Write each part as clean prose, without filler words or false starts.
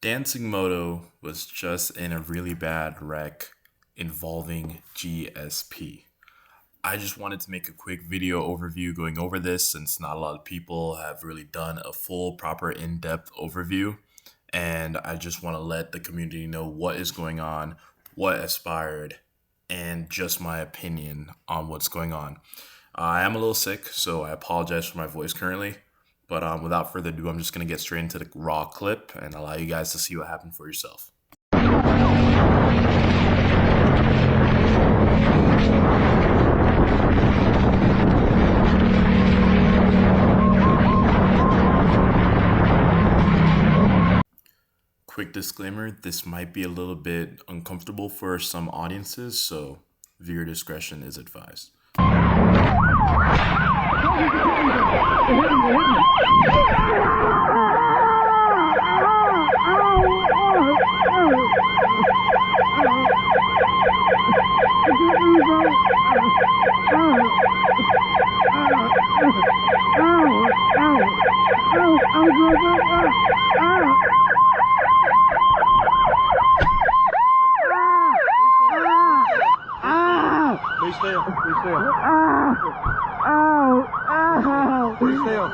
DANCINGMOTO was just in a really bad wreck involving GSP. I just wanted to make a quick video overview going over this since not a lot of people have really done a full, proper, in-depth overview. And I just want to let the community know what is going on, what aspired, and just my opinion on what's going on. I am a little sick, so I apologize for my voice currently. But without further ado, I'm just going to get straight into the raw clip and allow you guys to see what happened for yourself. Quick disclaimer, this might be a little bit uncomfortable for some audiences, so viewer discretion is advised. Please stay up. Please stay up. Please stay up.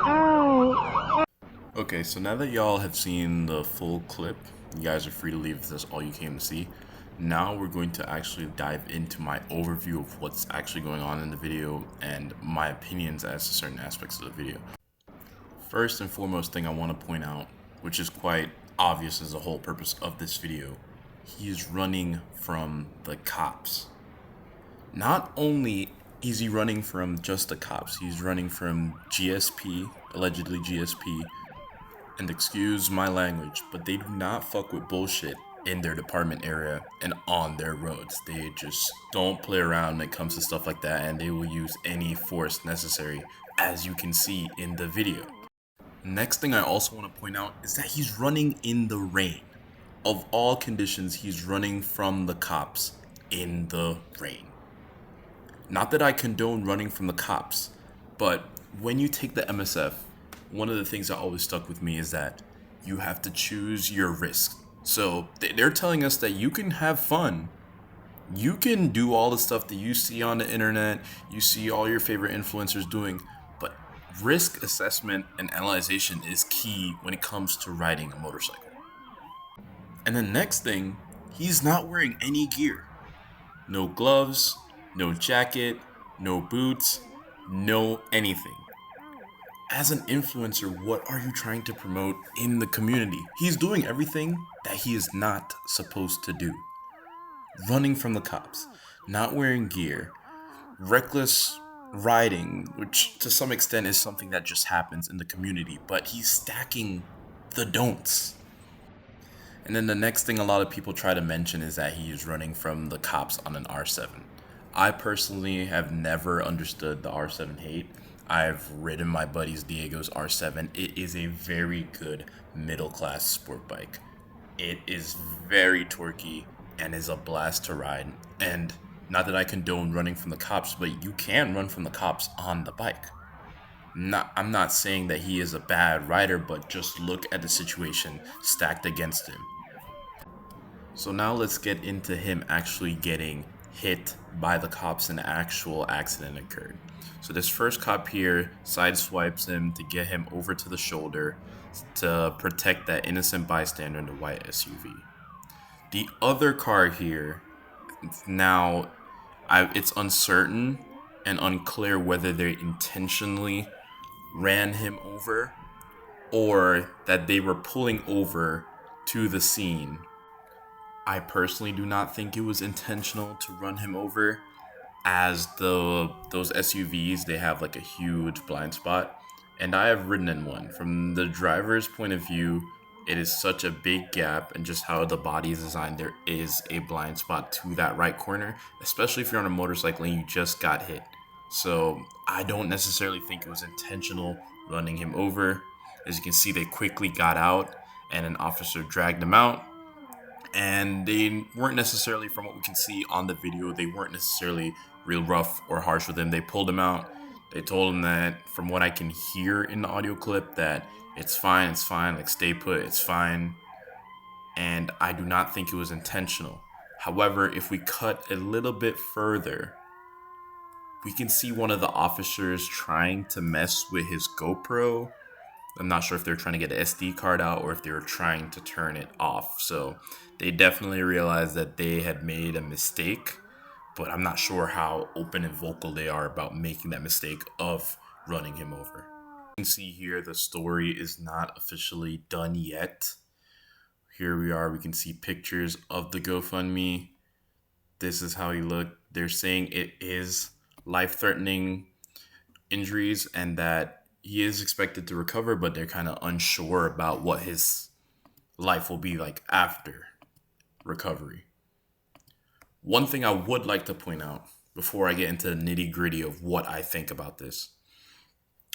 Okay, so now that y'all have seen the full clip, you guys are free to leave if that's all you came to see. Now we're going to actually dive into my overview of what's actually going on in the video and my opinions as to certain aspects of the video. First and foremost thing I want to point out, which is quite obvious as the whole purpose of this video, he is running from the cops. Not only is he running from just the cops, he's running from GSP, allegedly GSP, and excuse my language, but they do not fuck with bullshit in their department area and on their roads. They just don't play around when it comes to stuff like that, and they will use any force necessary, as you can see in the video. Next thing I also want to point out is that he's running in the rain. Of all conditions, he's running from the cops in the rain. Not that I condone running from the cops, but when you take the MSF, one of the things that always stuck with me is that you have to choose your risk. So they're telling us that you can have fun. You can do all the stuff that you see on the internet, you see all your favorite influencers doing, but risk assessment and analyzation is key when it comes to riding a motorcycle. And the next thing, he's not wearing any gear. No gloves, no jacket, no boots, no anything. As an influencer, what are you trying to promote in the community? He's doing everything that he is not supposed to do. Running from the cops, not wearing gear, reckless riding, which to some extent is something that just happens in the community, but he's stacking the don'ts. And then the next thing a lot of people try to mention is that he is running from the cops on an R7. I personally have never understood the R7 hate. I've ridden my buddy's Diego's R7. It is a very good middle-class sport bike. It is very torquey and is a blast to ride. And not that I condone running from the cops, but you can run from the cops on the bike. I'm not saying that he is a bad rider, but just look at the situation stacked against him. So now let's get into him actually getting hit by the cops and an actual accident occurred. So this first cop here sideswipes him to get him over to the shoulder to protect that innocent bystander in the white SUV. The other car here, now it's uncertain and unclear whether they intentionally ran him over or that they were pulling over to the scene. I personally do not think it was intentional to run him over, as those SUVs, they have like a huge blind spot, and I have ridden in one. From the driver's point of view, it is such a big gap, and just how the body is designed, there is a blind spot to that right corner, especially if you're on a motorcycle and you just got hit. So I don't necessarily think it was intentional running him over. As you can see, they quickly got out and an officer dragged them out. And they weren't necessarily, from what we can see on the video, they weren't necessarily real rough or harsh with him. They pulled him out. They told him that, from what I can hear in the audio clip, that it's fine, like stay put, it's fine. and I do not think it was intentional. However, if we cut a little bit further, we can see one of the officers trying to mess with his GoPro. I'm not sure if they're trying to get an SD card out or if they were trying to turn it off. So they definitely realized that they had made a mistake, but I'm not sure how open and vocal they are about making that mistake of running him over. You can see here the story is not officially done yet. Here we are. We can see pictures of the GoFundMe. This is how he looked. They're saying it is life-threatening injuries and that he is expected to recover, but they're kind of unsure about what his life will be like after recovery. One thing I would like to point out before I get into the nitty-gritty of what I think about this.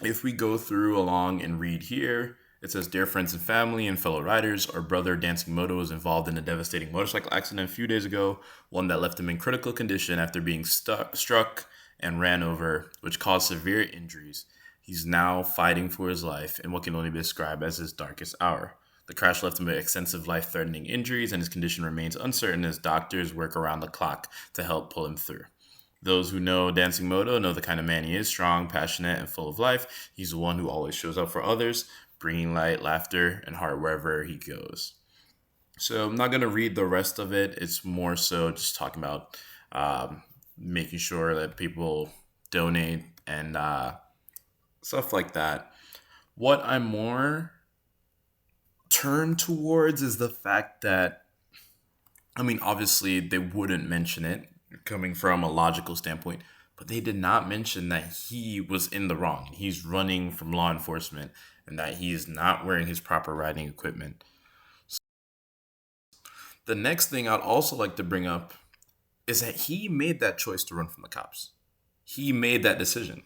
If we go through along and read here, it says, "Dear friends and family and fellow riders, our brother Dancing Moto was involved in a devastating motorcycle accident a few days ago, one that left him in critical condition after being struck and ran over, which caused severe injuries. He's now fighting for his life in what can only be described as his darkest hour. The crash left him with extensive life-threatening injuries, and his condition remains uncertain as doctors work around the clock to help pull him through. Those who know Dancing Moto know the kind of man he is: strong, passionate, and full of life. He's the one who always shows up for others, bringing light, laughter, and heart wherever he goes." So I'm not going to read the rest of it. It's more so just talking about making sure that people donate and stuff like that. What I'm more turned towards is the fact that, I mean, obviously they wouldn't mention it coming from a logical standpoint, but they did not mention that he was in the wrong. He's running from law enforcement and that he is not wearing his proper riding equipment. The next thing I'd also like to bring up is that he made that choice to run from the cops. He made that decision.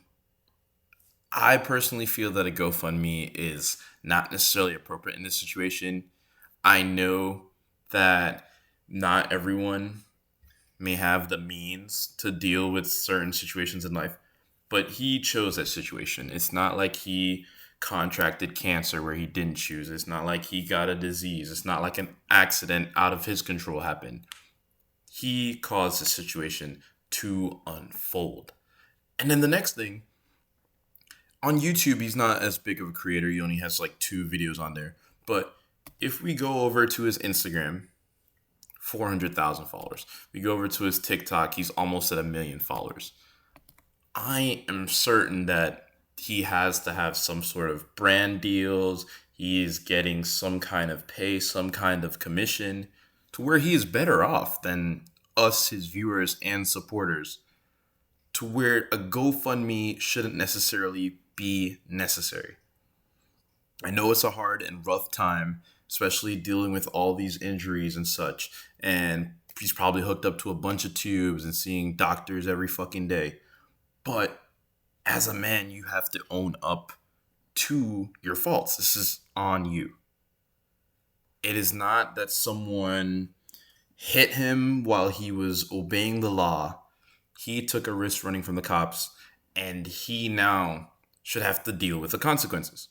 I personally feel that a GoFundMe is not necessarily appropriate in this situation. I know that not everyone may have the means to deal with certain situations in life, but he chose that situation. It's not like he contracted cancer where he didn't choose. It's not like he got a disease. It's not like an accident out of his control happened. He caused the situation to unfold. And then the next thing, on YouTube, he's not as big of a creator. He only has like 2 videos on there. But if we go over to his Instagram, 400,000 followers. We go over to his TikTok, he's almost at 1 million followers. I am certain that he has to have some sort of brand deals. He is getting some kind of pay, some kind of commission, to where he is better off than us, his viewers and supporters, to where a GoFundMe shouldn't necessarily be necessary. I know it's a hard and rough time, especially dealing with all these injuries and such. And he's probably hooked up to a bunch of tubes and seeing doctors every fucking day. But as a man, you have to own up to your faults. This is on you. It is not that someone hit him while he was obeying the law. He took a risk running from the cops, and he now should have to deal with the consequences.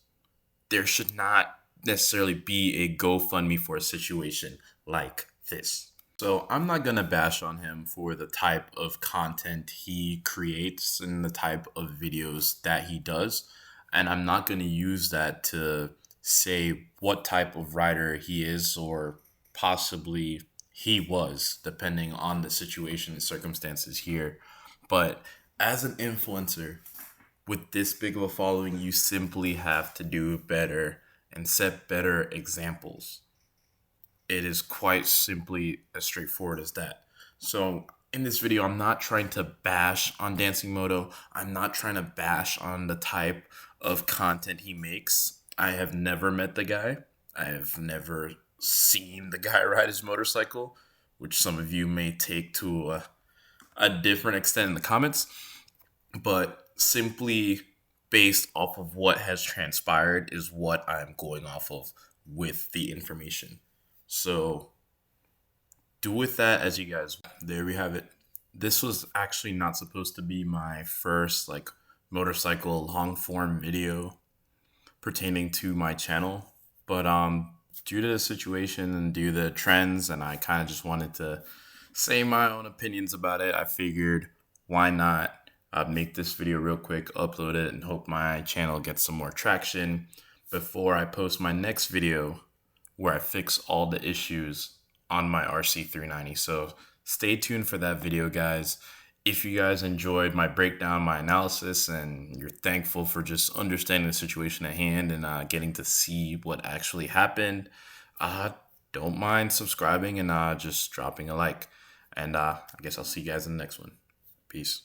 There should not necessarily be a GoFundMe for a situation like this. So I'm not going to bash on him for the type of content he creates and the type of videos that he does. And I'm not going to use that to say what type of rider he is or possibly he was, depending on the situation and circumstances here. But as an influencer with this big of a following, you simply have to do better and set better examples. It is quite simply as straightforward as that. So in this video, I'm not trying to bash on Dancing Moto. I'm not trying to bash on the type of content he makes. I have never met the guy. I have never seen the guy ride his motorcycle, which some of you may take to a different extent in the comments. But simply based off of what has transpired is what I'm going off of with the information. So do with that as you guys. There we have it. This was actually not supposed to be my first motorcycle long form video pertaining to my channel, but due to the situation and due to the trends, and I kind of just wanted to say my own opinions about it, I figured why not make this video real quick, upload it, and hope my channel gets some more traction before I post my next video where I fix all the issues on my RC390. So stay tuned for that video, guys. If you guys enjoyed my breakdown, my analysis, and you're thankful for just understanding the situation at hand and getting to see what actually happened, don't mind subscribing and just dropping a like. And I guess I'll see you guys in the next one. Peace.